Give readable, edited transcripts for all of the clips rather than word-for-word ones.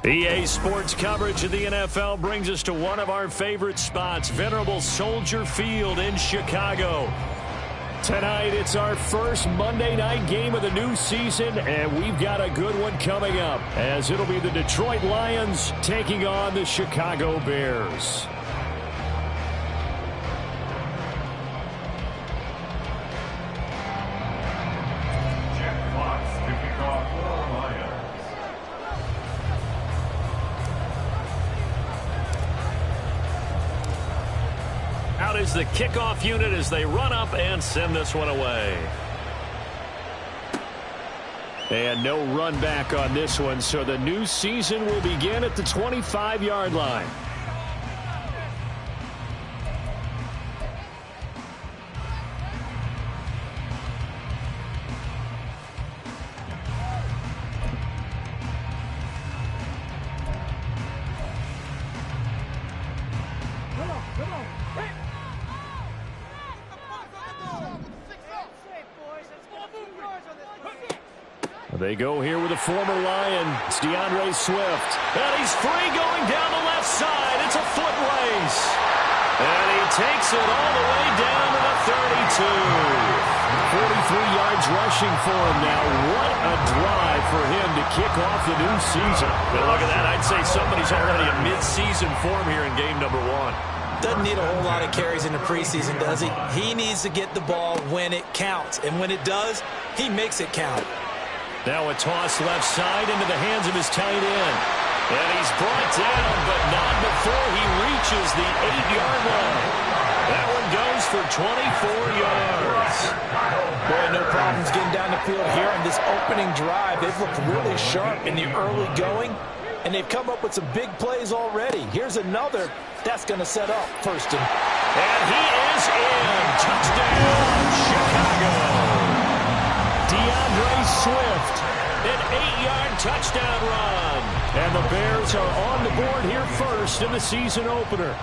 EA Sports coverage of the NFL brings us to one of our favorite spots, venerable Soldier Field in Chicago. Tonight, it's our first Monday night game of the new season, and we've got a good one coming up, as it'll be the Detroit Lions taking on the Chicago Bears. Out is the kickoff unit as they run up and send this one away. And no run back on this one, so the new season will begin at the 25-yard line. They go here with a former Lion. It's DeAndre Swift. And he's free going down the left side. It's a foot race. And he takes it all the way down to the 32. 43 yards rushing for him now. What a drive for him to kick off the new season. But look at that. I'd say somebody's already in mid-season form here in game number one. Doesn't need a whole lot of carries in the preseason, does he? He needs to get the ball when it counts. And when it does, he makes it count. Now a toss left side into the hands of his tight end. And he's brought down, but not before he reaches the 8-yard line. That one goes for 24 yards. Boy, no problems getting down the field here on this opening drive. They've looked really sharp in the early going, and they've come up with some big plays already. Here's another that's going to set up first. And he is in. Touchdown, Chicago. DeAndre Swift, an 8-yard touchdown run. And the Bears are on the board here first in the season opener.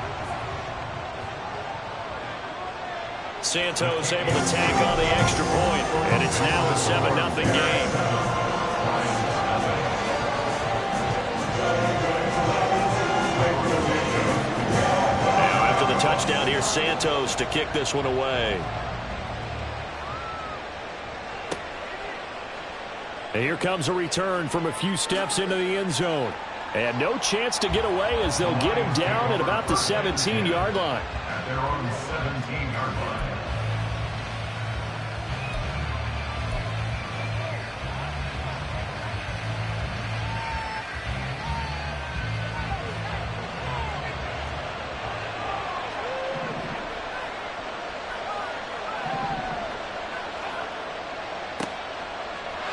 Santos able to tack on the extra point, and it's now a 7-0 game. Now after the touchdown, here's Santos to kick this one away. And here comes a return from a few steps into the end zone. And no chance to get away as they'll get him down at about the 17-yard line. At their own 17-yard line.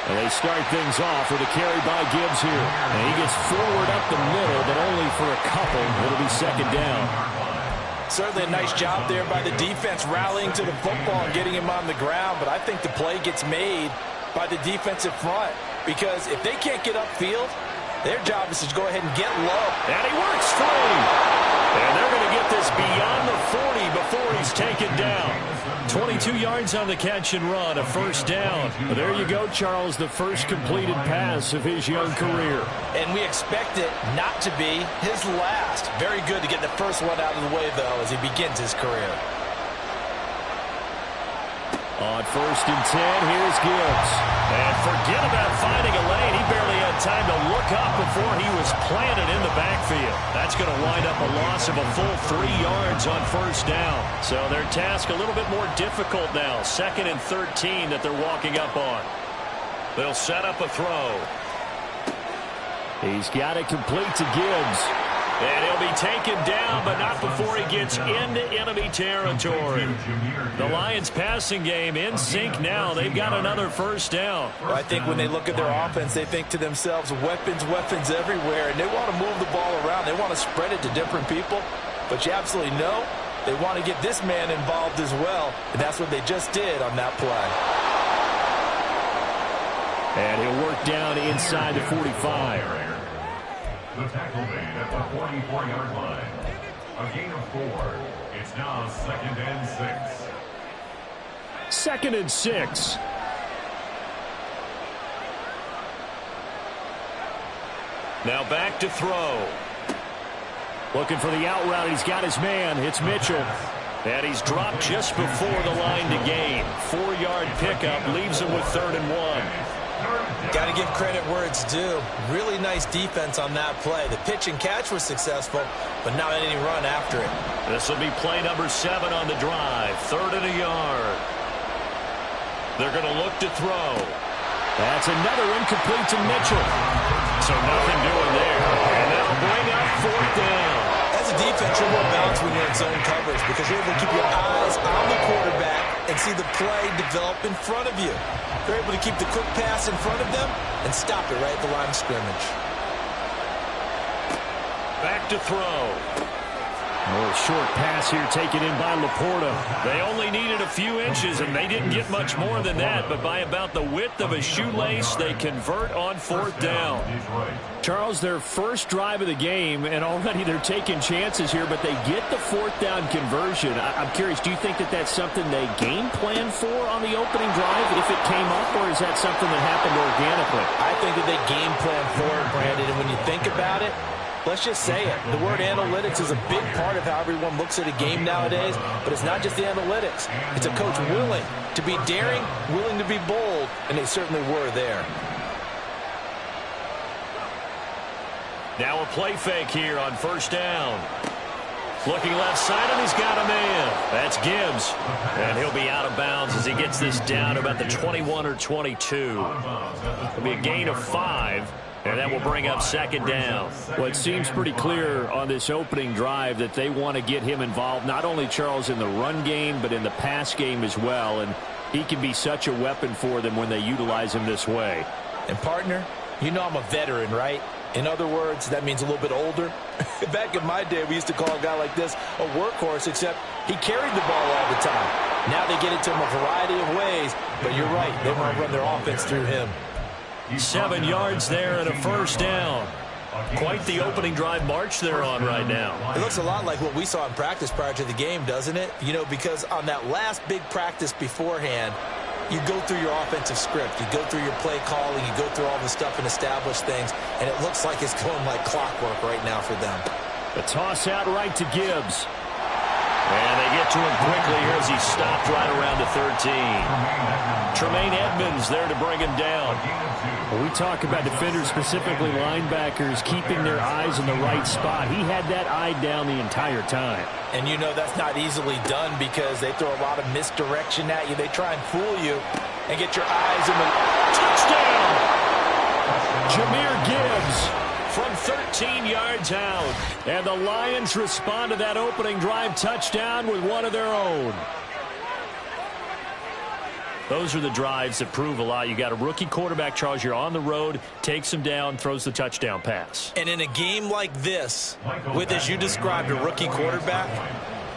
And they start things off with a carry by Gibbs here. And he gets forward up the middle, but only for a couple. It'll be second down. Certainly a nice job there by the defense rallying to the football and getting him on the ground. But I think the play gets made by the defensive front, because if they can't get upfield, their job is to go ahead and get low. And he works free. And they're going to get this beyond the 40 before he's taken down. 22 yards on the catch and run, a first down. But there you go, Charles, the first completed pass of his young career. And we expect it not to be his last. Very good to get the first one out of the way, though, as he begins his career. On 1st and 10, here's Gibbs. And forget about finding a lane. He barely had time to look up before he was planted in the backfield. That's going to wind up a loss of a full 3 yards on first down. So their task a little bit more difficult now. 2nd and 13 that they're walking up on. They'll set up a throw. He's got it complete to Gibbs. And he'll be taken down, but not before he gets into enemy territory. The Lions passing game in sync now. They've got another first down. Well, I think when they look at their offense, they think to themselves, weapons, weapons everywhere. And they want to move the ball around. They want to spread it to different people. But you absolutely know they want to get this man involved as well. And that's what they just did on that play. And he'll work down inside the 45. The tackle made at the 44-yard line. A gain of 4. It's now 2nd and 6. 2nd and 6. Now back to throw. Looking for the out route. He's got his man. It's Mitchell. And he's dropped just before the line to gain. 4-yard pickup leaves him with 3rd and 1. Got to give credit where it's due. Really nice defense on that play. The pitch and catch was successful, but not any run after it. This will be play number 7 on the drive. 3rd and a yard. They're going to look to throw. That's another incomplete to Mitchell. So nothing doing there. And that'll bring up 4th down. As a defense, you're more balanced when you're in zone coverage because you're able to keep your eyes on the quarterback and see the play develop in front of you. You're able to keep the quick pass in front of them and stop it right at the line of scrimmage. Back to throw. A short pass here taken in by Laporta. They only needed a few inches, and they didn't get much more than that. But by about the width of a shoelace, they convert on 4th down. Charles, their first drive of the game, and already they're taking chances here, but they get the 4th down conversion. I'm curious, do you think that that's something they game plan for on the opening drive if it came up, or is that something that happened organically? I think that they game plan for it, Brandon, and when you think about it, let's just say it. The word analytics is a big part of how everyone looks at a game nowadays, but it's not just the analytics. It's a coach willing to be daring, willing to be bold, and they certainly were there. Now a play fake here on 1st down. Looking left side, and he's got a man. That's Gibbs. And he'll be out of bounds as he gets this down to about the 21 or 22. It'll be a gain of 5. And that will bring up 2nd down. Well, it seems pretty clear on this opening drive that they want to get him involved, not only, Charles, in the run game, but in the pass game as well. And he can be such a weapon for them when they utilize him this way. And, partner, you know I'm a veteran, right? In other words, that means a little bit older. Back in my day, we used to call a guy like this a workhorse, except he carried the ball all the time. Now they get it to him a variety of ways. But you're right, they want to run their offense through him. 7 yards there and a 1st down. Quite the opening drive march they're on right now. It looks a lot like what we saw in practice prior to the game, doesn't it? You know, because on that last big practice beforehand, you go through your offensive script. You go through your play calling. You go through all the stuff and establish things. And it looks like it's going like clockwork right now for them. The toss out right to Gibbs. And they get to him quickly here as he stopped right around the 13. Tremaine Edmonds there to bring him down. When we talk about defenders, specifically linebackers, keeping their eyes in the right spot. He had that eye down the entire time. And you know that's not easily done because they throw a lot of misdirection at you. They try and fool you and get your eyes in the... Touchdown! Jahmyr Gibbs from 13 yards out. And the Lions respond to that opening drive touchdown with one of their own. Those are the drives that prove a lot. You got a rookie quarterback, Charles. You're on the road, takes him down, throws the touchdown pass. And in a game like this, with, as you described, a rookie quarterback,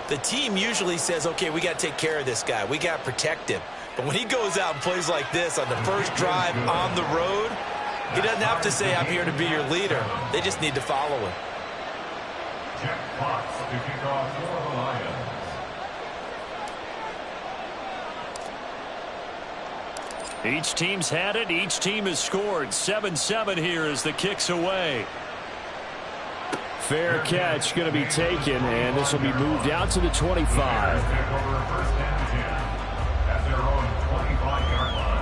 the team usually says, okay, we got to take care of this guy. We got to protect him. But when he goes out and plays like this on the first drive on the road, he doesn't have to say, I'm here to be your leader. They just need to follow him. Jack Fox to kick off for the Lions. Each team's had it. Each team has scored. 7-7 here as the kick's away. Fair catch going to be taken, and this will be moved out to the 25. At their own 25-yard line.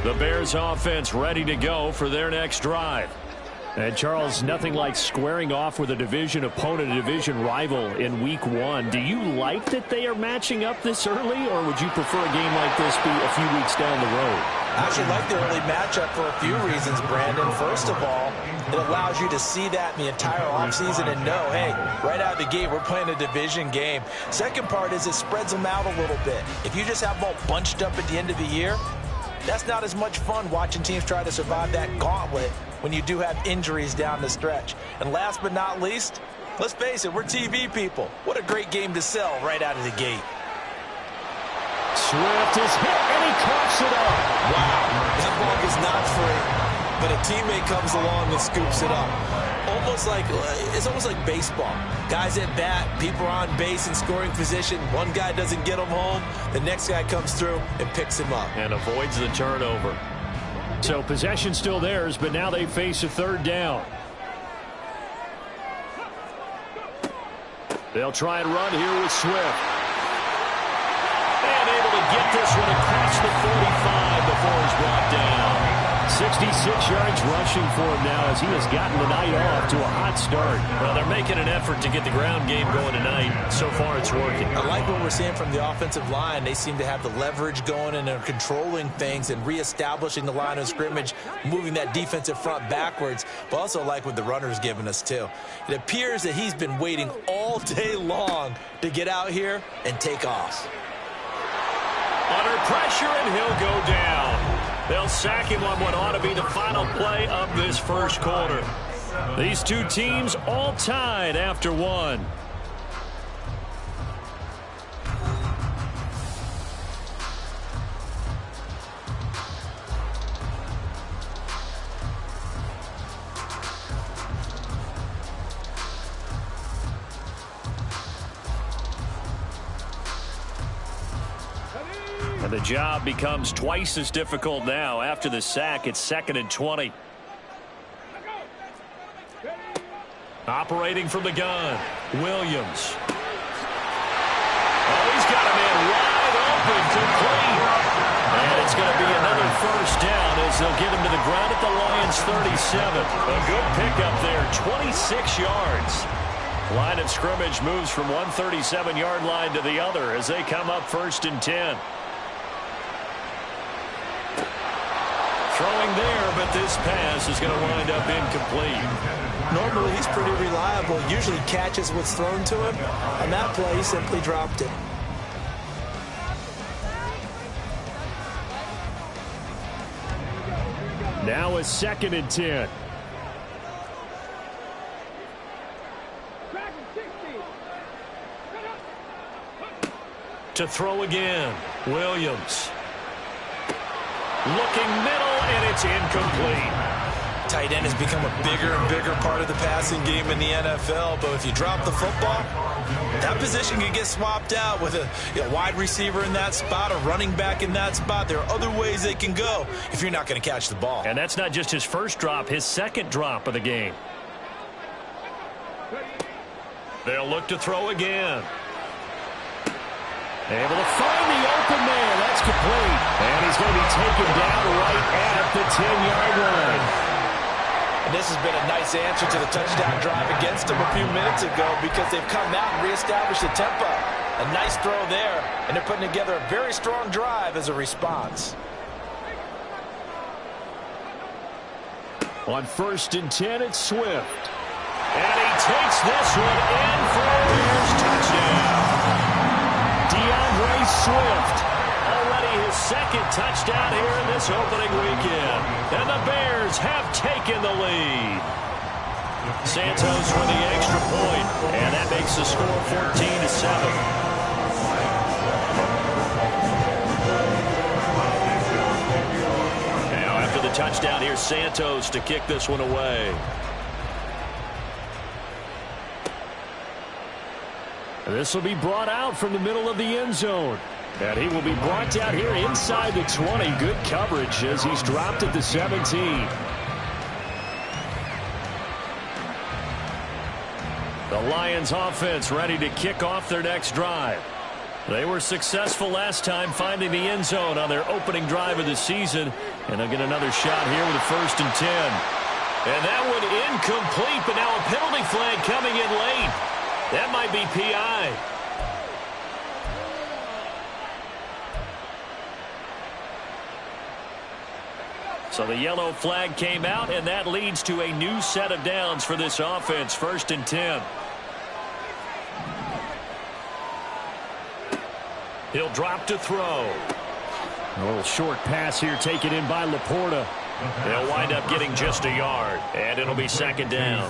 The Bears offense ready to go for their next drive. And, Charles, nothing like squaring off with a division opponent, a division rival in Week 1. Do you like that they are matching up this early, or would you prefer a game like this be a few weeks down the road? I actually like the early matchup for a few reasons, Brandon. First of all, it allows you to see that in the entire offseason and know, hey, right out of the gate, we're playing a division game. Second part is it spreads them out a little bit. If you just have them all bunched up at the end of the year, that's not as much fun watching teams try to survive that gauntlet when you do have injuries down the stretch. And last but not least, let's face it, we're TV people. What a great game to sell right out of the gate. Swift is hit, and he coughs it up. Wow, that ball is not free, but a teammate comes along and scoops it up. Almost almost like baseball. Guys at bat, people are on base in scoring position. One guy doesn't get them home. The next guy comes through and picks him up. And avoids the turnover. So possession still theirs, but now they face a third down. They'll try and run here with Swift. And able to get this one across the 45 before he's brought down. 66 yards rushing for him now as he has gotten the night off to a hot start. Well, they're making an effort to get the ground game going tonight. So far, it's working. I like what we're seeing from the offensive line. They seem to have the leverage going, and they're controlling things and reestablishing the line of scrimmage, moving that defensive front backwards, but also like what the runner's giving us, too. It appears that he's been waiting all day long to get out here and take off. Under pressure, and he'll go down. They'll sack him on what ought to be the final play of this first quarter. These two teams all tied after one. And the job becomes twice as difficult now. After the sack, it's 2nd and 20. Operating from the gun, Williams. Oh, he's got a man wide open, complete. And it's going to be another first down as they'll get him to the ground at the Lions' 37. A good pickup there, 26 yards. Line of scrimmage moves from one 37-yard line to the other as they come up 1st and 10. Throwing there, but this pass is going to wind up incomplete. Normally, he's pretty reliable. Usually catches what's thrown to him. On that play, he simply dropped it. Now a 2nd and 10. To throw again, Williams. Looking middle, and it's incomplete. Tight end has become a bigger and bigger part of the passing game in the NFL, but if you drop the football, that position can get swapped out with a wide receiver in that spot, a running back in that spot. There are other ways they can go if you're not going to catch the ball. And that's not just his first drop, his second drop of the game. They'll look to throw again. Able to find the open man. That's complete. And he's going to be taken down right at the 10-yard line. And this has been a nice answer to the touchdown drive against them a few minutes ago because they've come out and reestablished the tempo. A nice throw there, and they're putting together a very strong drive as a response. On 1st and 10, it's Swift. And he takes this one in for a Bears touchdown. Swift, already his second touchdown here in this opening weekend. And the Bears have taken the lead. Santos for the extra point, and that makes the score 14-7. Now after the touchdown, here's Santos to kick this one away. This will be brought out from the middle of the end zone. And he will be brought down here inside the 20. Good coverage as he's dropped at the 17. The Lions offense ready to kick off their next drive. They were successful last time finding the end zone on their opening drive of the season. And they'll get another shot here with a 1st and 10. And that one incomplete, but now a penalty flag coming in late. That might be PI. So the yellow flag came out, and that leads to a new set of downs for this offense. 1st and 10. He'll drop to throw. A little short pass here taken in by Laporta. They'll wind up getting just a yard, and it'll be 2nd down.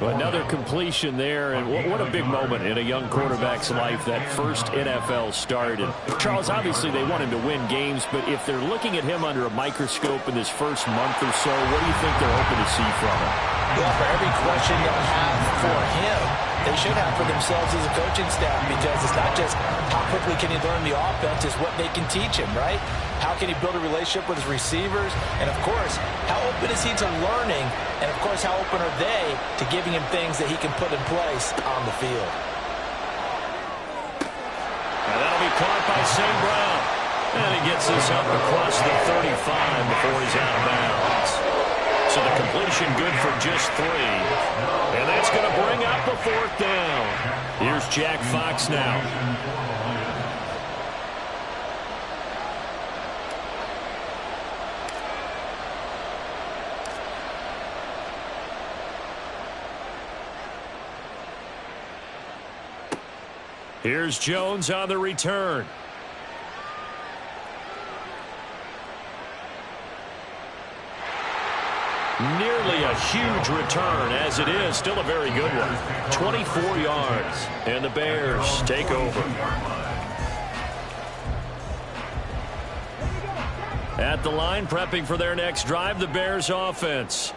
Another completion there, and what a big moment in a young quarterback's life, that first NFL start. And Charles, obviously they want him to win games, but if they're looking at him under a microscope in this first month or so, what do you think they're hoping to see from him? Well, for every question they'll have for him, they should have for themselves as a coaching staff, because it's not just how quickly can he learn the offense, it's what they can teach him, right? How can he build a relationship with his receivers? And, of course, how open is he to learning? And, of course, how open are they to giving him things that he can put in place on the field? And that'll be caught by St. Brown. And he gets this up across the 35 before he's out of bounds. So the completion good for just 3. And that's going to bring up the 4th down. Here's Jack Fox now. Here's Jones on the return. Nearly a huge return, as it is. Still a very good one. 24 yards. And the Bears take over. At the line, prepping for their next drive, the Bears offense.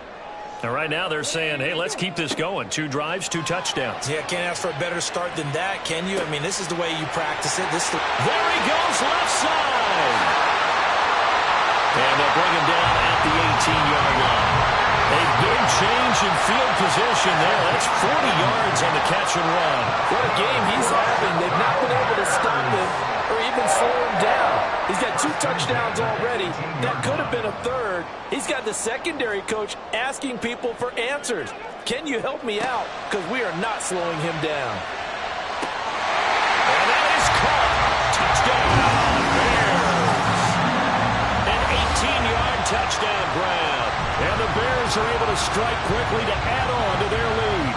And right now they're saying, hey, let's keep this going. 2 drives, 2 touchdowns. Yeah, can't ask for a better start than that, can you? I mean, this is the way you practice it. There he goes, left side. And they'll bring him down at the 18-yard line. A big change in field position there. That's 40 yards on the catch and run. What a game he's having. They've not been able to stop him or even slow him down. He's got 2 touchdowns already. That could have been a 3rd. He's got the secondary coach asking people for answers. Can you help me out? Because we are not slowing him down. And that is caught. Touchdown, Bears. An 18-yard touchdown grab. And the Bears are able to strike quickly to add on to their lead.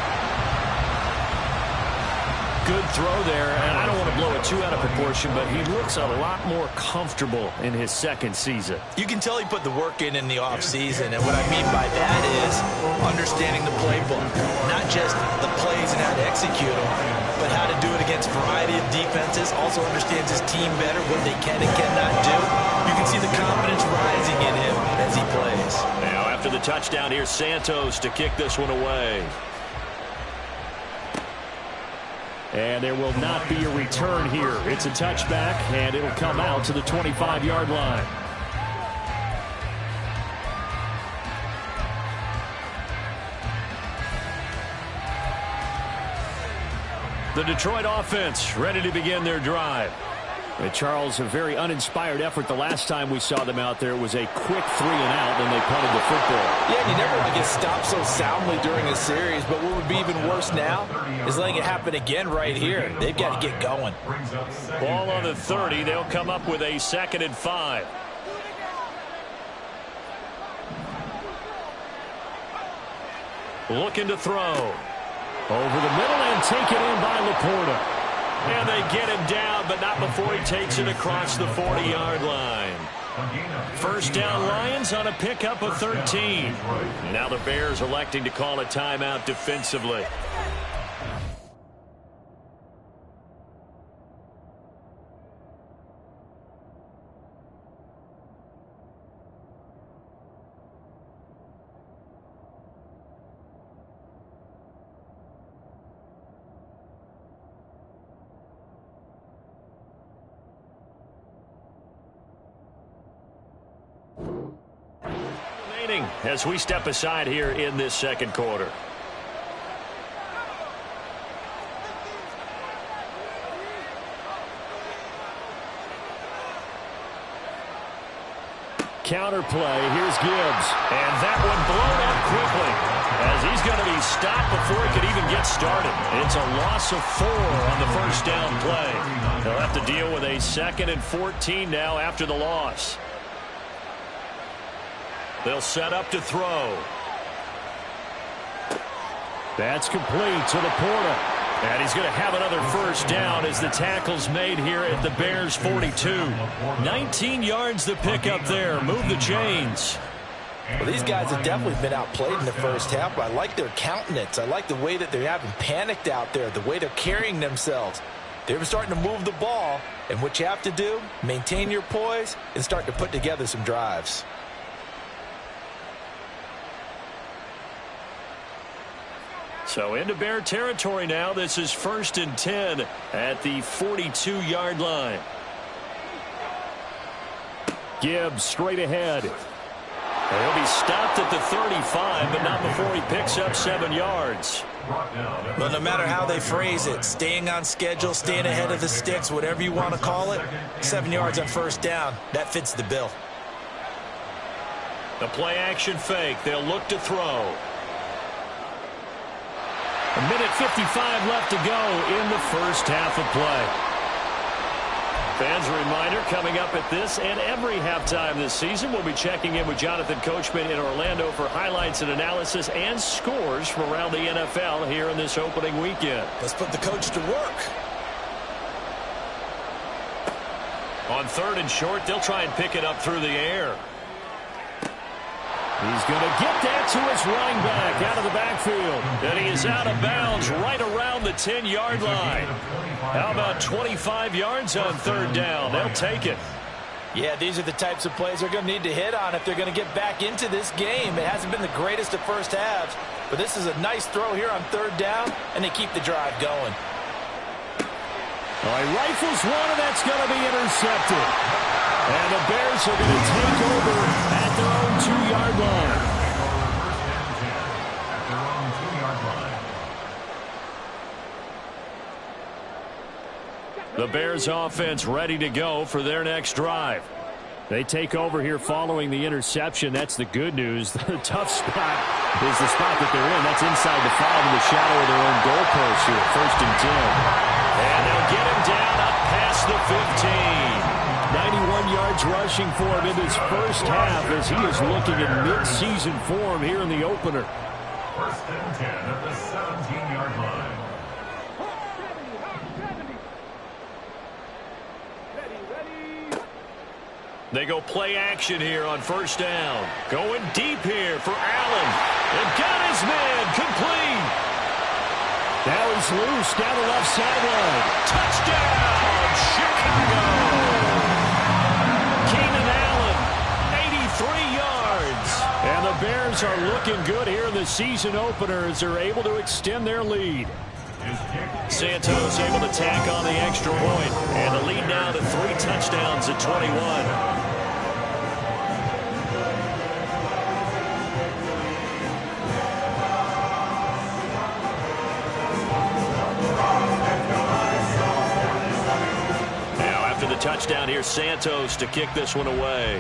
Good throw there, and I don't want to blow it too out of proportion, but he looks a lot more comfortable in his 2nd season. You can tell he put the work in the offseason, and what I mean by that is understanding the playbook. Not just the plays and how to execute them, but how to do it against a variety of defenses. Also understands his team better, what they can and cannot do. You can see the confidence rising in him as he plays. Now after the touchdown, here's Santos to kick this one away. And there will not be a return here. It's a touchback, and it'll come out to the 25-yard line. The Detroit offense ready to begin their drive. And Charles, a very uninspired effort. The last time we saw them out there was a quick 3 and out, then they punted the football. Yeah, and you never want to get stopped so soundly during a series, but what would be even worse now is letting it happen again right here. They've got to get going. Ball on the 30. They'll come up with a 2nd and 5. Looking to throw. Over the middle and taken in by Laporta. And they get him down, but not before he takes it across the 40-yard line. 1st down, Lions on a pickup of 13. Now the Bears electing to call a timeout defensively. As we step aside here in this 2nd quarter. Counter play. Here's Gibbs. And that one blown up quickly as he's going to be stopped before he could even get started. It's a loss of 4 on the 1st down play. They'll have to deal with a 2nd and 14 now after the loss. They'll set up to throw. That's complete to Laporta. And he's going to have another 1st down as the tackle's made here at the Bears 42. 19 yards to pick up there. Move the chains. Well, these guys have definitely been outplayed in the 1st half, but I like their countenance. I like the way that they haven't panicked out there, the way they're carrying themselves. They're starting to move the ball, and what you have to do, maintain your poise and start to put together some drives. So into Bear territory now. This is 1st and 10 at the 42-yard line. Gibbs straight ahead. He'll be stopped at the 35, but not before he picks up 7 yards. Well, no matter how they phrase it, staying on schedule, staying ahead of the sticks, whatever you want to call it, 7 yards on 1st down, that fits the bill. The play action fake. They'll look to throw. 1:55 left to go in the first half of play. Fans, a reminder, coming up at this and every halftime this season, we'll be checking in with Jonathan Coachman in Orlando for highlights and analysis and scores from around the NFL here in this opening weekend. Let's put the coach to work. On 3rd and short, they'll try and pick it up through the air. He's going to get that to his running back out of the backfield. And he is out of bounds right around the 10-yard line. How about 25 yards on 3rd down? They'll take it. Yeah, these are the types of plays they're going to need to hit on if they're going to get back into this game. It hasn't been the greatest of first halves, but this is a nice throw here on 3rd down, and they keep the drive going. Well, he rifles one, and that's going to be intercepted. And the Bears are going to take over at their own 2-yard line. The Bears offense ready to go for their next drive. They take over here following the interception. That's the good news. The tough spot is the spot that they're in. That's inside the 5 in the shadow of their own goalpost here. 1st and 10. And they'll get him down up past the 15. 91 yards rushing for him in his first half as he is looking in mid-season form here in the opener. 1st and 10 at the 17-yard line. They go play action here on 1st down. Going deep here for Allen. And got his man complete. Now he's loose down the left sideline. Touchdown, Chicago. Keenan Allen, 83 yards. And the Bears are looking good here in the season opener as they're able to extend their lead. Santos able to tack on the extra point. And the lead now to 3 touchdowns at 21. Touchdown here, Santos to kick this one away.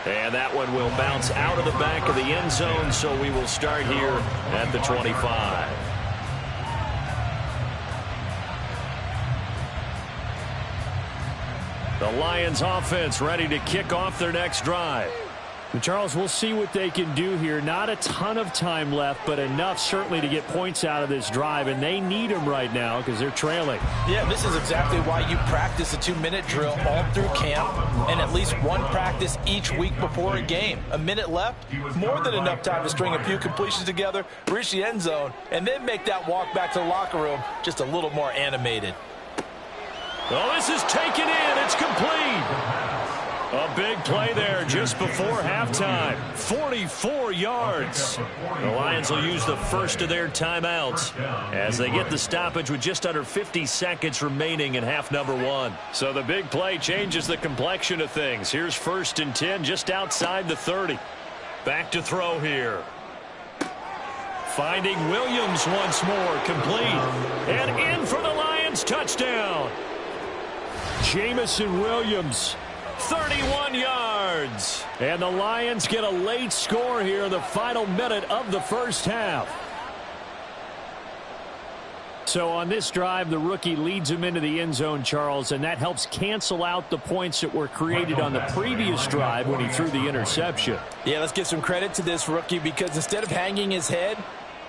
And that one will bounce out of the back of the end zone, so we will start here at the 25. The Lions offense ready to kick off their next drive. And Charles, we'll see what they can do here. Not a ton of time left, but enough certainly to get points out of this drive, and they need them right now because they're trailing. Yeah, this is exactly why you practice a 2-minute drill all through camp and at least one practice each week before a game. A minute left, more than enough time to string a few completions together, reach the end zone, and then make that walk back to the locker room just a little more animated. Oh, this is taken in. It's complete. A big play there just before halftime. 44 yards. The Lions will use the first of their timeouts as they get the stoppage with just under 50 seconds remaining in half number 1. So the big play changes the complexion of things. Here's 1st and 10 just outside the 30. Back to throw here. Finding Williams once more, complete. And in for the Lions touchdown. Jamison Williams. 31 yards. And the Lions get a late score here in the final minute of the first half. So on this drive, the rookie leads him into the end zone, Charles, and that helps cancel out the points that were created on the previous drive when he threw the interception. Yeah, let's give some credit to this rookie because instead of hanging his head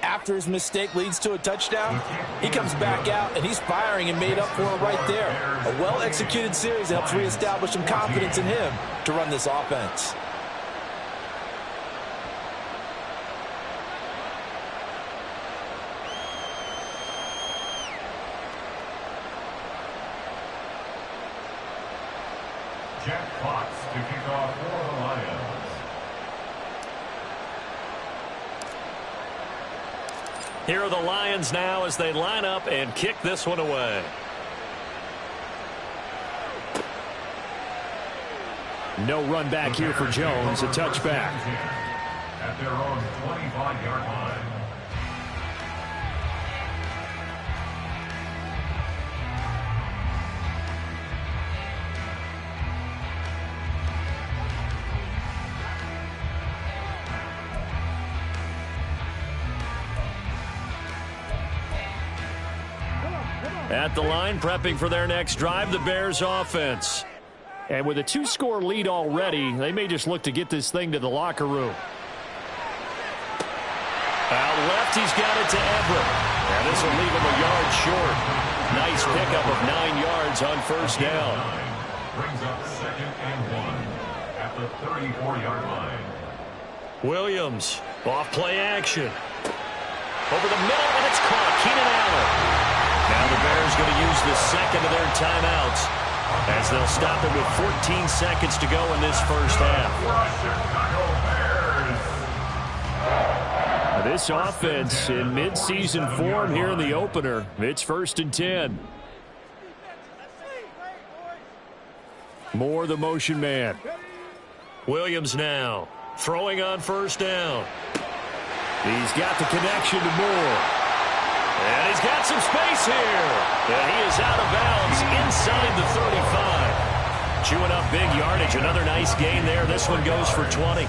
after his mistake leads to a touchdown, he comes back out and he's firing and made up for it right there. A well-executed series that helps reestablish some confidence in him to run this offense. Jack Fox to kick off for the Lions. Here are the Lions now as they line up and kick this one away. No run back here for Jones. A touchback. At their own 25-yard line. At the line, prepping for their next drive, the Bears offense. And with a 2-score lead already, they may just look to get this thing to the locker room. Out left, he's got it to Everett. And this will leave him a yard short. Nice pickup of 9 yards on first down. Brings up 2nd and 1 at the 34-yard line. Williams, off play action. Over the middle, and it's caught. Keenan Allen. Now the Bears going to use the second of their timeouts as they'll stop it with 14 seconds to go in this first half. This offense in midseason form here in the opener. It's 1st and 10. Moore, the motion man. Williams now throwing on first down. He's got the connection to Moore. And he's got some space here. And he is out of bounds inside the 35. Chewing up big yardage. Another nice gain there. This one goes for 20.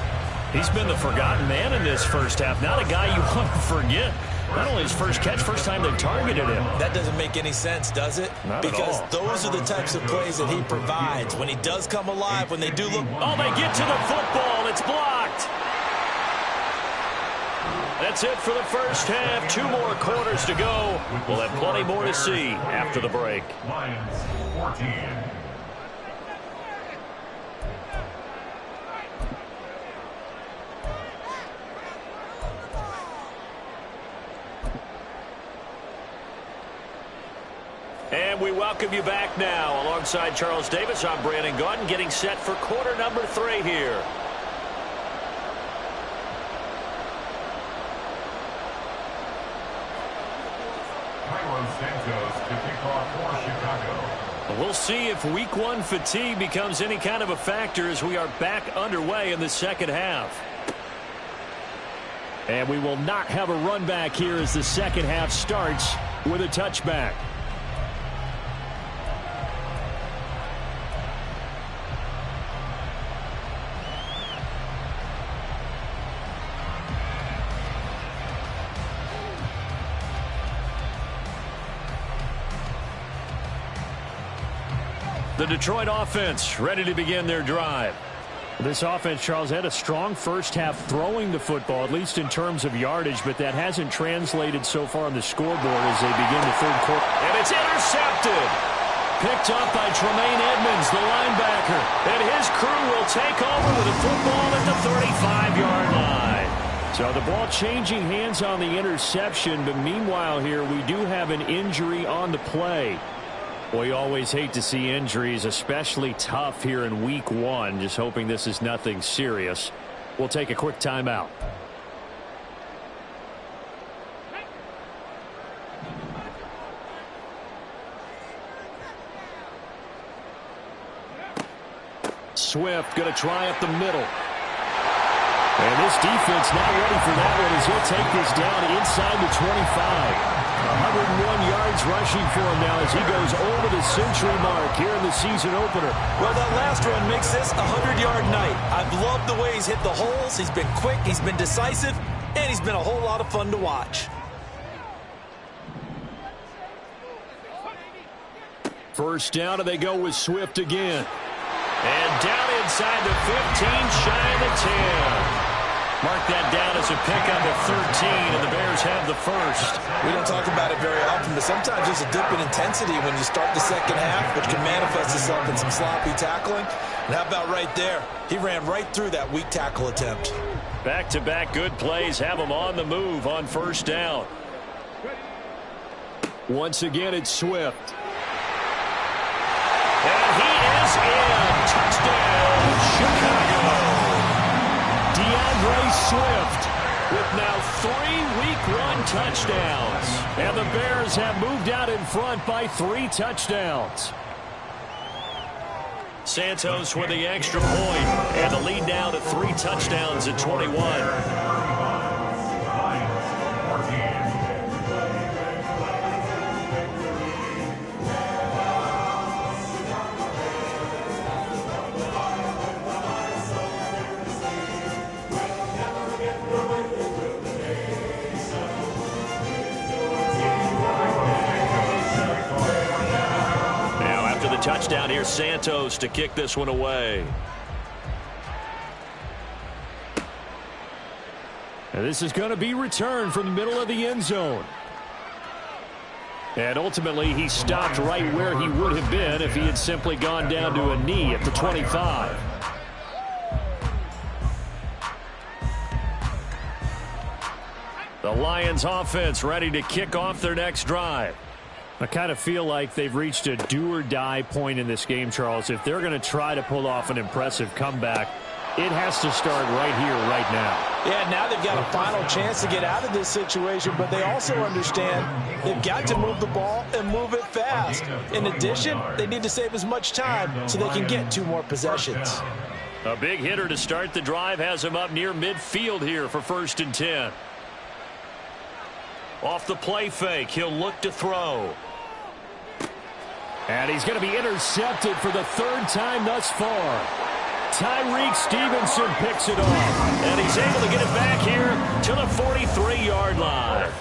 He's been the forgotten man in this first half. Not a guy you want to forget. Not only his first catch, first time they targeted him. That doesn't make any sense, does it? Not because at all. those are the types of plays that he provides. When he does come alive, when they do look... Oh, they get to the football. It's blocked. That's it for the first half. 2 more quarters to go. We'll have plenty more to see after the break. Lions 14. And we welcome you back now. Alongside Charles Davis, I'm Brandon Gaudin, getting set for quarter number 3 here. We'll see if week 1 fatigue becomes any kind of a factor as we are back underway in the second half. And we will not have a run back here as the second half starts with a touchback. The Detroit offense ready to begin their drive. This offense, Charles, had a strong first half throwing the football, at least in terms of yardage, but that hasn't translated so far on the scoreboard as they begin the third quarter. And it's intercepted. Picked up by Tremaine Edmonds, the linebacker. And his crew will take over with the football at the 35-yard line. So the ball changing hands on the interception, but meanwhile here we do have an injury on the play. We always hate to see injuries, especially tough here in week 1. Just hoping this is nothing serious. We'll take a quick timeout. Swift going to try up the middle. And this defense not ready for that one as he'll take this down inside the 25. 101 yards rushing for him now as he goes over the century mark here in the season opener. Well, that last run makes this a 100-yard night. I've loved the way he's hit the holes. He's been quick, he's been decisive, and he's been a whole lot of fun to watch. First down, and they go with Swift again. And down inside the 15, shy of the 10. Mark that down as a pickup of 13, and the Bears have the first. We don't talk about it very often, but sometimes there's a dip in intensity when you start the second half, which can manifest itself in some sloppy tackling. And how about right there? He ran right through that weak tackle attempt. Back-to-back good plays have him on the move on first down. Once again, it's Swift. And he is in. Touchdown, Chicago. DeAndre Swift with now Week 1 touchdowns. And the Bears have moved out in front by 3 touchdowns. Santos with the extra point, and the lead now to 3 touchdowns at 21. Touchdown here, Santos to kick this one away. And this is going to be returned from the middle of the end zone. And ultimately, he stopped right where he would have been if he had simply gone down to a knee at the 25. The Lions offense ready to kick off their next drive. I kind of feel like they've reached a do-or-die point in this game, Charles. If they're going to try to pull off an impressive comeback, it has to start right here, right now. Yeah, now they've got a final chance to get out of this situation, but they also understand they've got to move the ball and move it fast. In addition, they need to save as much time so they can get 2 more possessions. A big hitter to start the drive has him up near midfield here for 1st and 10. Off the play fake, he'll look to throw. And he's going to be intercepted for the 3rd time thus far. Tyreek Stevenson picks it off. And he's able to get it back here to the 43-yard line.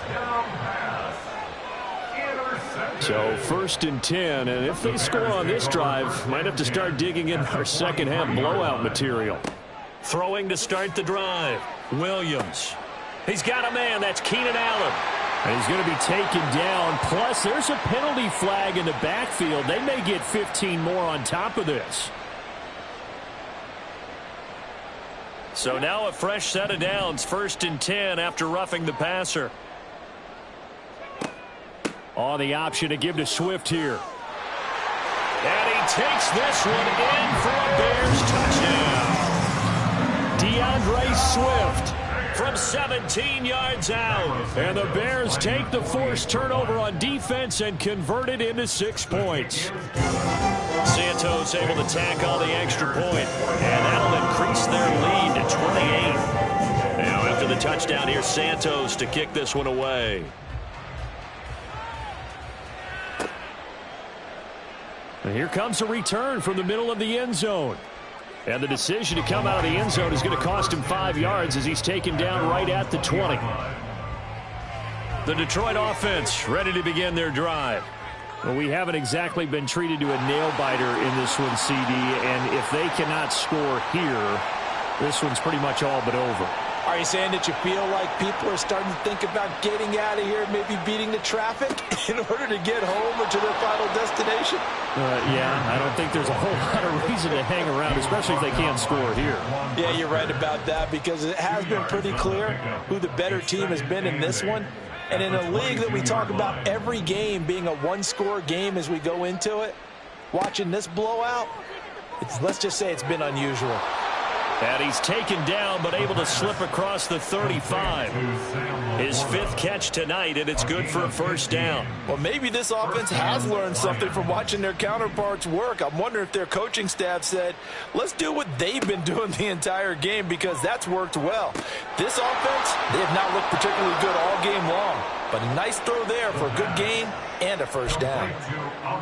So 1st and 10, and if they score on this drive, might have to start digging in our second-half blowout material. Throwing to start the drive, Williams. He's got a man, that's Keenan Allen. And he's going to be taken down. Plus, there's a penalty flag in the backfield. They may get 15 more on top of this. So now a fresh set of downs. 1st and 10 after roughing the passer. Oh, the option to give to Swift here. And he takes this one in for a Bears touchdown. DeAndre Swift from 17 yards out. And the Bears take the forced turnover on defense and convert it into 6 points. Santos able to tack on the extra point, and that'll increase their lead to 28. Now after the touchdown, here's Santos to kick this one away. And here comes a return from the middle of the end zone. And the decision to come out of the end zone is going to cost him 5 yards as he's taken down right at the 20. The Detroit offense ready to begin their drive. Well, we haven't exactly been treated to a nail-biter in this one, CD, and if they cannot score here, this one's pretty much all but over. Are you saying that you feel like people are starting to think about getting out of here, maybe beating the traffic in order to get home or to their final destination? Yeah, I don't think there's a whole lot of reason to hang around, especially if they can't score here. Yeah, you're right about that, because it has been pretty clear who the better team has been in this one. And in a league that we talk about every game being a one-score game as we go into it, watching this blowout, let's just say it's been unusual. And he's taken down, but able to slip across the 35. His 5th catch tonight, and it's good for a 1st down. Well, maybe this offense has learned something from watching their counterparts work. I'm wondering if their coaching staff said, let's do what they've been doing the entire game, because that's worked well. This offense, they have not looked particularly good all game long. But a nice throw there for a good gain and a 1st down.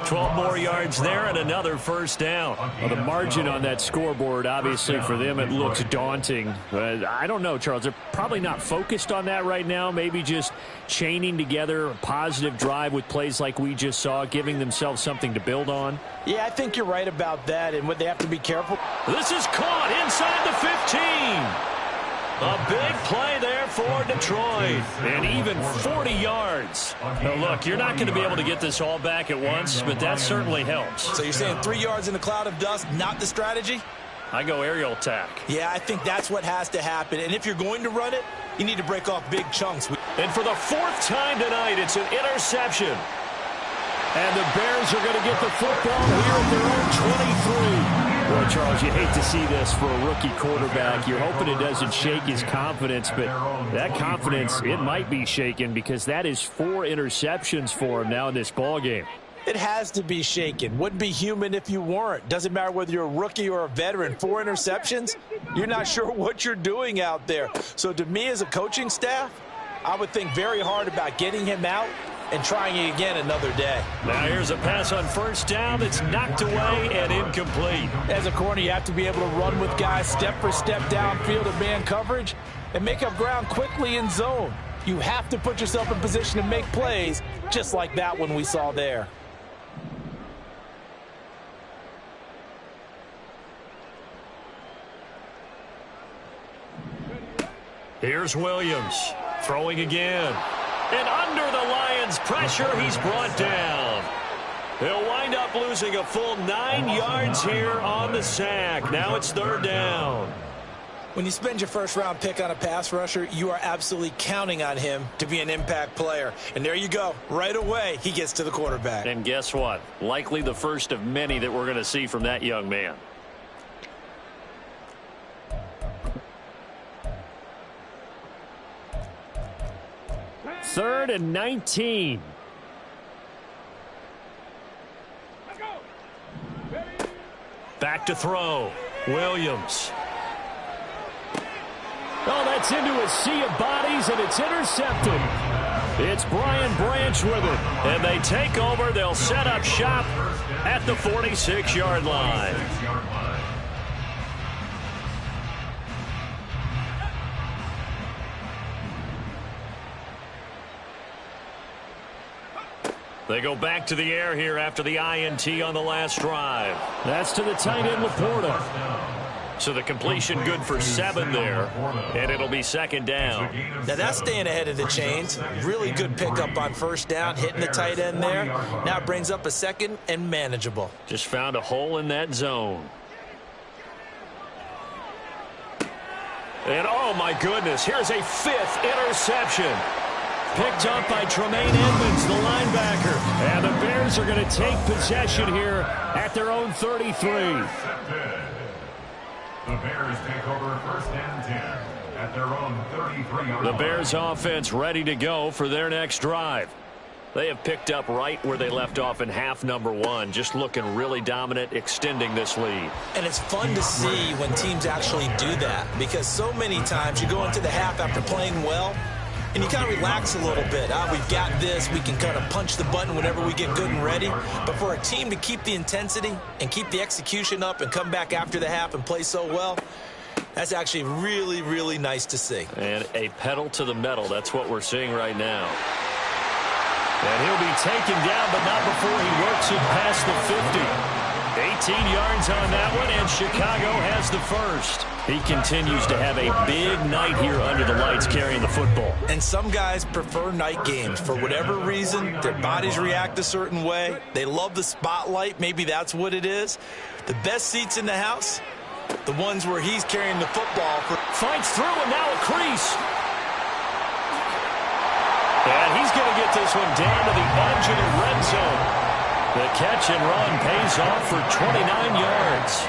12 more yards there and another 1st down. Well, the margin on that scoreboard, obviously for them, it looks daunting. I don't know, Charles. They're probably not focused on that right now. Maybe just chaining together a positive drive with plays like we just saw, giving themselves something to build on. Yeah, I think you're right about that, and what they have to be careful. This is caught inside the 15. A big play there for Detroit, and even 40 yards. Now, look, you're not going to be able to get this all back at once, but that certainly helps. So you're saying 3 yards in a cloud of dust, not the strategy? I go aerial attack. Yeah, I think that's what has to happen. And if you're going to run it, you need to break off big chunks. And for the 4th time tonight, it's an interception. And the Bears are going to get the football here at their own 23. Well, Charles, you hate to see this for a rookie quarterback. You're hoping it doesn't shake his confidence, but that confidence, it might be shaken because that is 4 interceptions for him now in this ballgame. It has to be shaken. Wouldn't be human if you weren't. Doesn't matter whether you're a rookie or a veteran. 4 interceptions, you're not sure what you're doing out there. So to me as a coaching staff, I would think very hard about getting him out and trying it again another day. Now here's a pass on first down that's knocked away and incomplete. As a corner, you have to be able to run with guys step for step downfield in man coverage and make up ground quickly in zone. You have to put yourself in position to make plays just like that one we saw there. Here's Williams throwing again. And under the Lions' pressure, he's brought down. He'll wind up losing a full 9 yards here on the sack. Now it's 3rd down. When you spend your first-round pick on a pass rusher, you are absolutely counting on him to be an impact player. And there you go. Right away, he gets to the quarterback. And guess what? Likely the first of many that we're going to see from that young man. 3rd and 19. Back to throw. Williams. Oh, that's into a sea of bodies, and it's intercepted. It's Brian Branch with it. And they take over. They'll set up shop at the 46-yard line. They go back to the air here after the INT on the last drive. That's to the tight end, Laporta. So the completion good for 7 there, and it'll be 2nd down. Now that's staying ahead of the chains. Really good pickup on first down, hitting the tight end there. Now it brings up a 2nd and manageable. Just found a hole in that zone. And oh my goodness, here's a 5th interception. Picked up by Tremaine Edmonds, the linebacker. And the Bears are going to take possession here at their own 33. The Bears take over 1st and 10 at their own 33-yard line. The Bears offense ready to go for their next drive. They have picked up right where they left off in half number 1, just looking really dominant, extending this lead. And it's fun to see when teams actually do that, because so many times you go into the half after playing well, and you kind of relax a little bit. We've got this. We can kind of punch the button whenever we get good and ready. But for a team to keep the intensity and keep the execution up and come back after the half and play so well, that's actually really, really nice to see. And a pedal to the metal. That's what we're seeing right now. And he'll be taken down, but not before he works it past the 50. 18 yards on that one, and Chicago has the first. He continues to have a big night here under the lights carrying the football. And some guys prefer night games. For whatever reason, their bodies react a certain way. They love the spotlight. Maybe that's what it is. The best seats in the house, the ones where he's carrying the football. Fights through, and now a crease. And he's going to get this one down to the edge of the red zone. The catch and run pays off for 29 yards.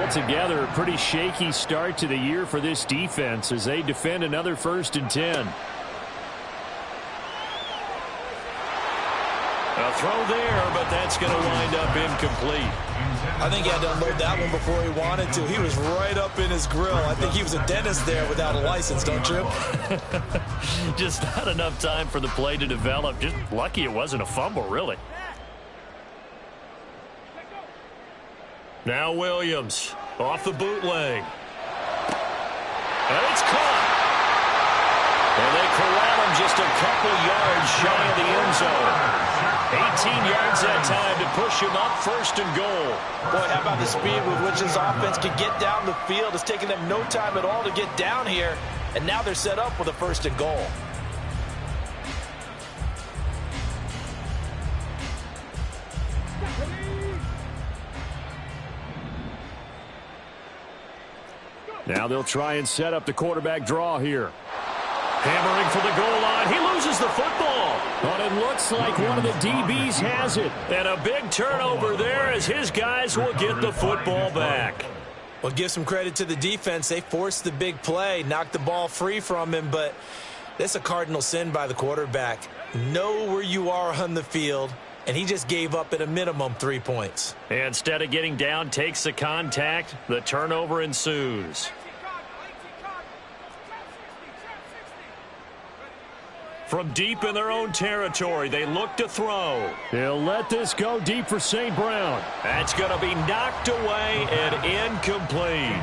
Altogether, a pretty shaky start to the year for this defense as they defend another 1st and 10. A throw there, but that's going to wind up incomplete. I think he had to unload that one before he wanted to. He was right up in his grill. I think he was a dentist there without a license, don't you? Just not enough time for the play to develop. Just lucky it wasn't a fumble, really. Now Williams off the bootleg. And it's caught. And they corral him just a couple yards shy of the end zone. 18 yards that time to push him up 1st and goal. Boy, how about the speed with which this offense can get down the field? It's taking them no time at all to get down here. And now they're set up with a 1st and goal. Now they'll try and set up the quarterback draw here. Hammering for the goal line. He loses the football. But it looks like one of the DBs has it. And a big turnover there as his guys will get the football back. Well, give some credit to the defense. They forced the big play, knocked the ball free from him, but that's a cardinal sin by the quarterback. Know where you are on the field, and he just gave up at a minimum 3 points. Instead of getting down, takes the contact. The turnover ensues. From deep in their own territory, they look to throw. They'll let this go deep for St. Brown. That's going to be knocked away and incomplete.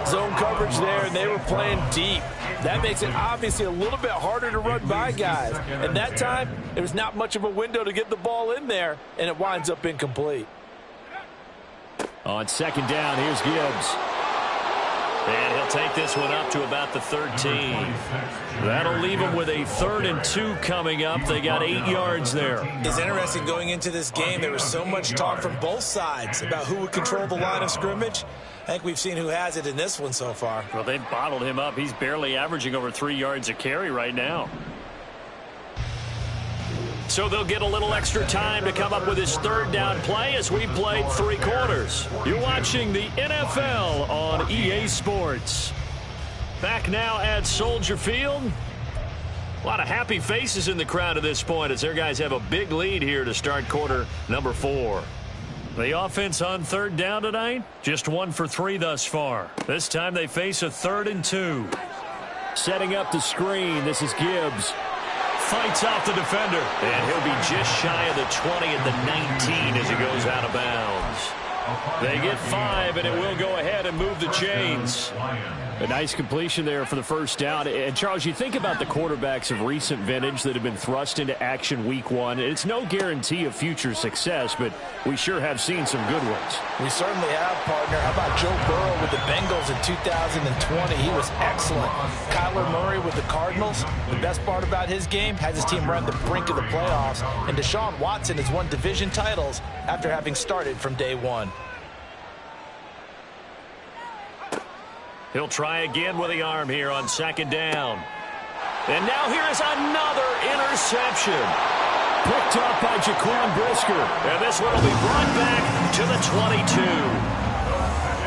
Zone coverage there, and they were playing deep. That makes it obviously a little bit harder to run by guys. And that time, there was not much of a window to get the ball in there, and it winds up incomplete. On second down, here's Gibbs. And he'll take this one up to about the 13. That'll leave him with a 3rd and 2 coming up. They got 8 yards there. It's interesting going into this game. There was so much talk from both sides about who would control the line of scrimmage. I think we've seen who has it in this one so far. Well, they've bottled him up. He's barely averaging over 3 yards a carry right now. So they'll get a little extra time to come up with his 3rd down play as we played 3 quarters. You're watching the NFL on EA Sports. Back now at Soldier Field. A lot of happy faces in the crowd at this point as their guys have a big lead here to start quarter number 4. The offense on 3rd down tonight, just 1 for 3 thus far. This time they face a 3rd and 2. Setting up the screen, this is Gibbs. Fights off the defender. And he'll be just shy of the 20 at the 19 as he goes out of bounds. They get 5, and it will go ahead and move the chains. A nice completion there for the first down. And, Charles, you think about the quarterbacks of recent vintage that have been thrust into action week 1. It's no guarantee of future success, but we sure have seen some good ones. We certainly have, partner. How about Joe Burrow with the Bengals in 2020? He was excellent. Kyler Murray with the Cardinals. The best part about his game, has his team right on the brink of the playoffs. And Deshaun Watson has won division titles after having started from day 1. He'll try again with the arm here on 2nd down. And now here is another interception. Picked up by Jaquan Brisker. And this one will be brought back to the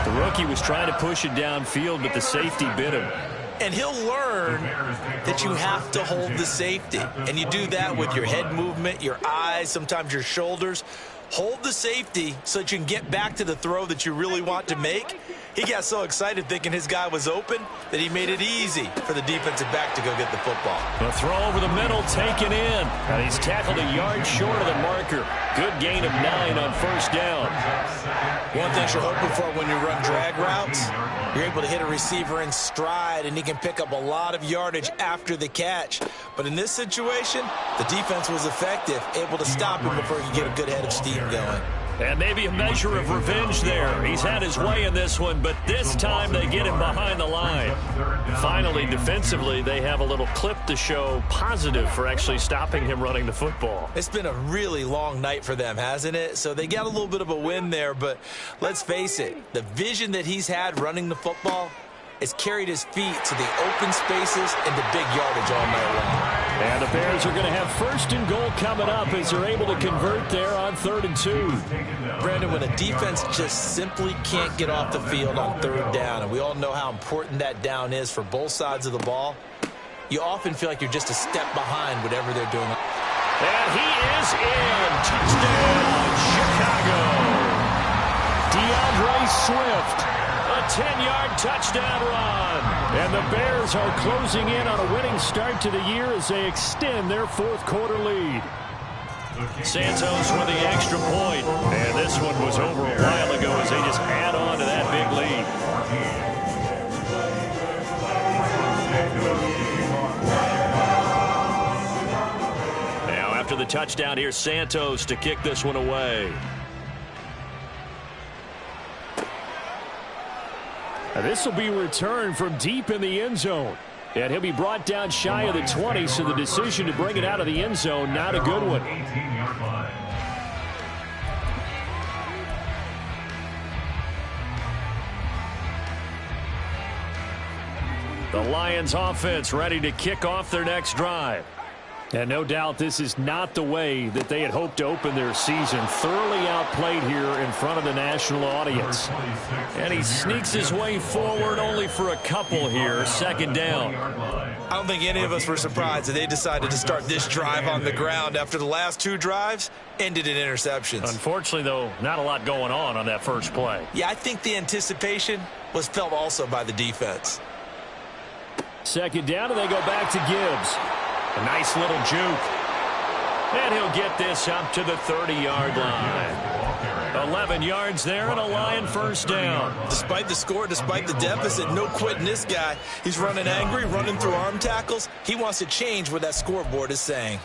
22. The rookie was trying to push it downfield, but the safety bit him. And he'll learn that you have to hold the safety. And you do that with your head movement, your eyes, sometimes your shoulders. Hold the safety so that you can get back to the throw that you really want to make. He got so excited thinking his guy was open that he made it easy for the defensive back to go get the football. The throw over the middle taken in. And he's tackled a yard short of the marker. Good gain of 9 on 1st down. One thing you're hoping for when you run drag routes, you're able to hit a receiver in stride, and he can pick up a lot of yardage after the catch. But in this situation, the defense was effective, able to stop him before he could get a good head of steam going. And maybe a measure of revenge there. He's had his way in this one, but this time they get him behind the line. Finally, defensively, they have a little clip to show positive for actually stopping him running the football. It's been a really long night for them, hasn't it? So they got a little bit of a win there, but let's face it, the vision that he's had running the football has carried his feet to the open spaces and the big yardage all night long. And the Bears are going to have 1st and goal coming up as they're able to convert there on 3rd and 2. Brandon, when a defense just simply can't get off the field on 3rd down, and we all know how important that down is for both sides of the ball, you often feel like you're just a step behind whatever they're doing. And he is in. Touchdown, Chicago. DeAndre Swift. A 10-yard touchdown run. And the Bears are closing in on a winning start to the year as they extend their 4th quarter lead. Santos with the extra point. And this one was over a while ago as they just add on to that big lead. Now after the touchdown, here's Santos to kick this one away. This will be returned from deep in the end zone. And he'll be brought down shy of the 20, so the decision to bring it out of the end zone, not a good one. The Lions offense ready to kick off their next drive. And no doubt this is not the way that they had hoped to open their season. Thoroughly outplayed here in front of the national audience. And he sneaks his way forward only for a couple here. Second down. I don't think any of us were surprised that they decided to start this drive on the ground after the last two drives ended in interceptions. Unfortunately, though, not a lot going on that first play. Yeah, I think the anticipation was felt also by the defense. Second down, and they go back to Gibbs. A nice little juke. And he'll get this up to the 30-yard line. 11 yards there and a Lion first down. Despite the score, despite the deficit, no quitting this guy. He's running angry, running through arm tackles. He wants to change what that scoreboard is saying.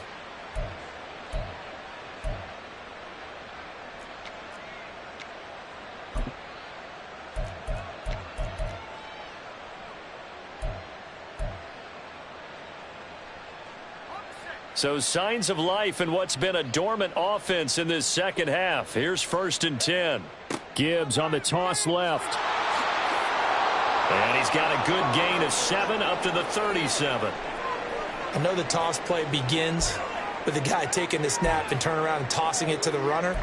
So signs of life in what's been a dormant offense in this second half. Here's 1st and 10. Gibbs on the toss left. And he's got a good gain of 7 up to the 37. I know the toss play begins with the guy taking the snap and turning around and tossing it to the runner.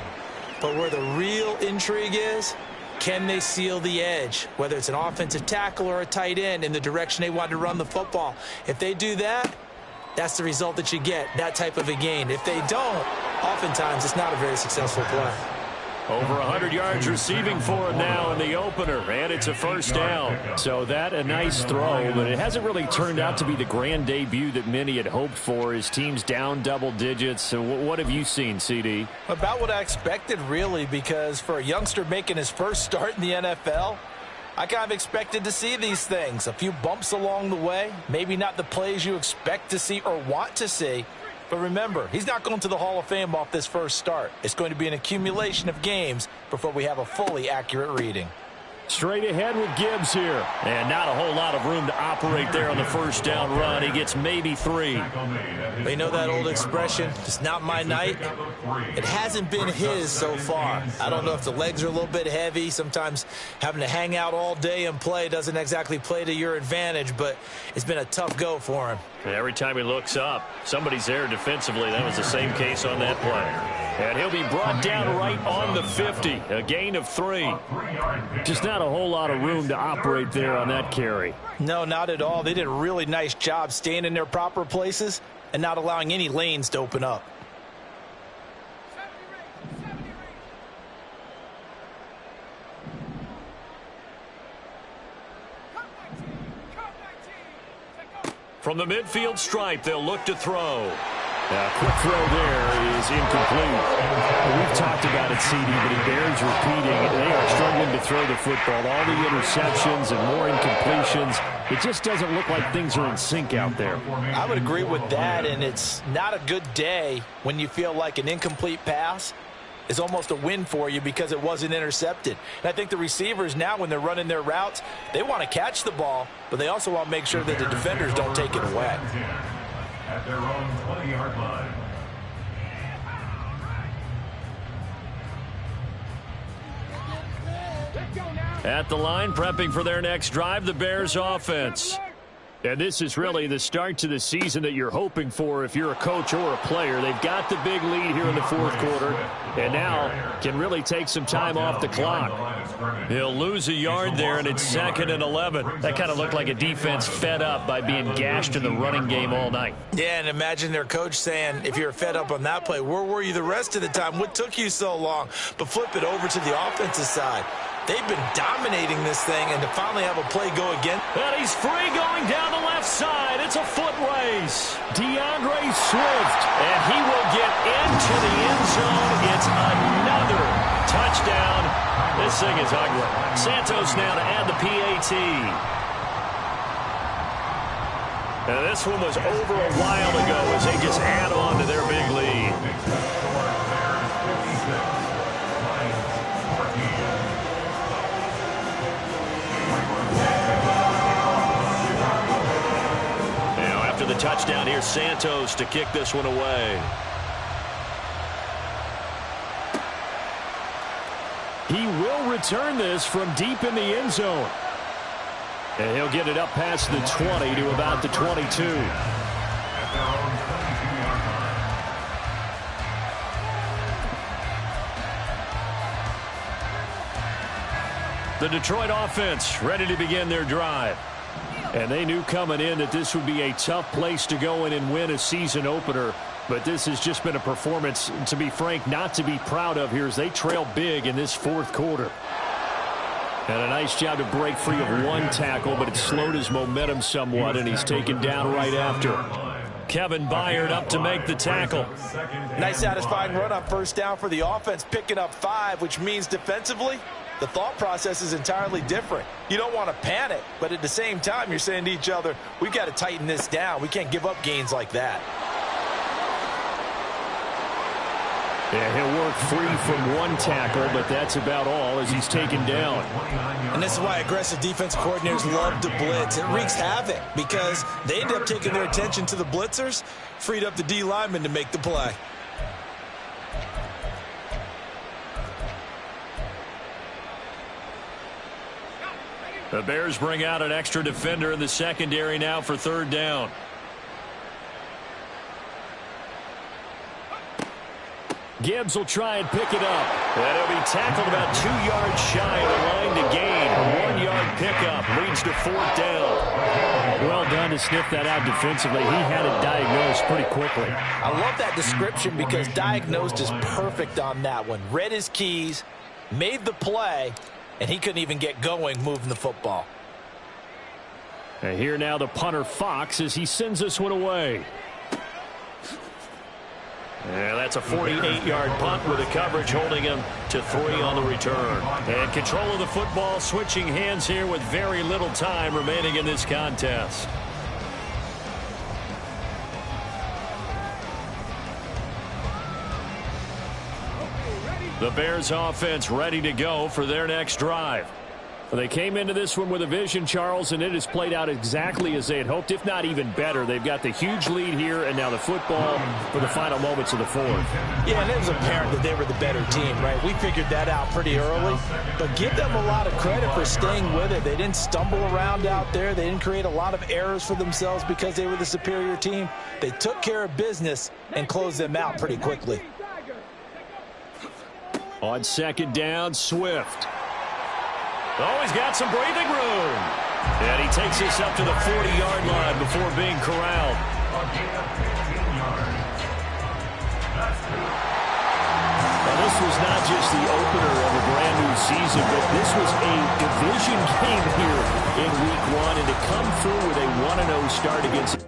But where the real intrigue is, can they seal the edge? Whether it's an offensive tackle or a tight end in the direction they want to run the football. If they do that, that's the result that you get, that type of a gain. If they don't, oftentimes it's not a very successful play. Over 100 yards receiving for him now in the opener, and it's a first down. So that a nice throw, but it hasn't really turned out to be the grand debut that many had hoped for. His team's down double digits. So what have you seen, CD? About what I expected, really, because for a youngster making his first start in the NFL, I kind of expected to see these things. A few bumps along the way, maybe not the plays you expect to see or want to see. But remember, he's not going to the Hall of Fame off this first start. It's going to be an accumulation of games before we have a fully accurate reading. Straight ahead with Gibbs here. And not a whole lot of room to operate there on the first down run. He gets maybe 3. But you know that old expression, it's not my night? It hasn't been his so far. I don't know if the legs are a little bit heavy. Sometimes having to hang out all day and play doesn't exactly play to your advantage, but it's been a tough go for him. And every time he looks up, somebody's there defensively. That was the same case on that play. And he'll be brought down right on the 50. A gain of 3. Just not a whole lot of room to operate there on that carry. No, not at all. They did a really nice job staying in their proper places and not allowing any lanes to open up. From the midfield stripe, they'll look to throw. Quick throw there is incomplete. We've talked about it, CD, but it bears repeating. They are struggling to throw the football. All the interceptions and more incompletions. It just doesn't look like things are in sync out there. I would agree with that, and it's not a good day when you feel like an incomplete pass is almost a win for you because it wasn't intercepted. And I think the receivers now, when they're running their routes, they want to catch the ball, but they also want to make sure that the defenders don't take it away. At their own 20-yard line. At the line, prepping for their next drive, the Bears offense. And this is really the start to the season that you're hoping for if you're a coach or a player. They've got the big lead here in the fourth quarter, and now can really take some time off the clock. He'll lose a yard there, and it's 2nd and 11. That kind of looked like a defense fed up by being gashed in the running game all night. Yeah, and imagine their coach saying, if you're fed up on that play, where were you the rest of the time? What took you so long? But flip it over to the offensive side. They've been dominating this thing, and to finally have a play go again. And he's free going down the left side. It's a foot race. DeAndre Swift. And he will get into the end zone. It's another touchdown. This thing is ugly. Santos now to add the PAT. Now this one was over a while ago as they just add on to their big lead. The touchdown here, Santos to kick this one away. He will return this from deep in the end zone. And he'll get it up past the 20 to about the 22. At their own 22-yard The Detroit offense ready to begin their drive. And they knew coming in that this would be a tough place to go in and win a season opener. But this has just been a performance, to be frank, not to be proud of here as they trail big in this fourth quarter. And a nice job to break free of one tackle, but it slowed his momentum somewhat, and he's taken down right after. Kevin Byard up to make the tackle. Nice satisfying run on first down for the offense, picking up 5, which means defensively, the thought process is entirely different. You don't want to panic, but at the same time, you're saying to each other, we've got to tighten this down. We can't give up gains like that. Yeah, he'll work free from one tackle, but that's about all as he's taken down. And this is why aggressive defense coordinators love to blitz. It wreaks havoc because they end up taking their attention to the blitzers, freed up the D lineman to make the play. The Bears bring out an extra defender in the secondary now for third down. Gibbs will try and pick it up. And he'll be tackled about 2 yards shy of the line to gain. A 1-yard pickup leads to fourth down. Well done to sniff that out defensively. He had it diagnosed pretty quickly. I love that description because diagnosed is perfect on that one. Read his keys, made the play, and he couldn't even get going moving the football. And here now the punter Fox as he sends this one away. And that's a 48-yard punt with the coverage holding him to 3 on the return. And control of the football, switching hands here with very little time remaining in this contest. The Bears offense ready to go for their next drive. They came into this one with a vision, Charles, and it has played out exactly as they had hoped, if not even better. They've got the huge lead here, and now the football for the final moments of the fourth. Yeah, and it was apparent that they were the better team, right? We figured that out pretty early, but give them a lot of credit for staying with it. They didn't stumble around out there. They didn't create a lot of errors for themselves because they were the superior team. They took care of business and closed them out pretty quickly. On second down, Swift. Oh, he's got some breathing room. And he takes this up to the 40-yard line before being corralled. Now, this was not just the opener of a brand-new season, but this was a division game here in Week 1. And to come through with a 1-0 start against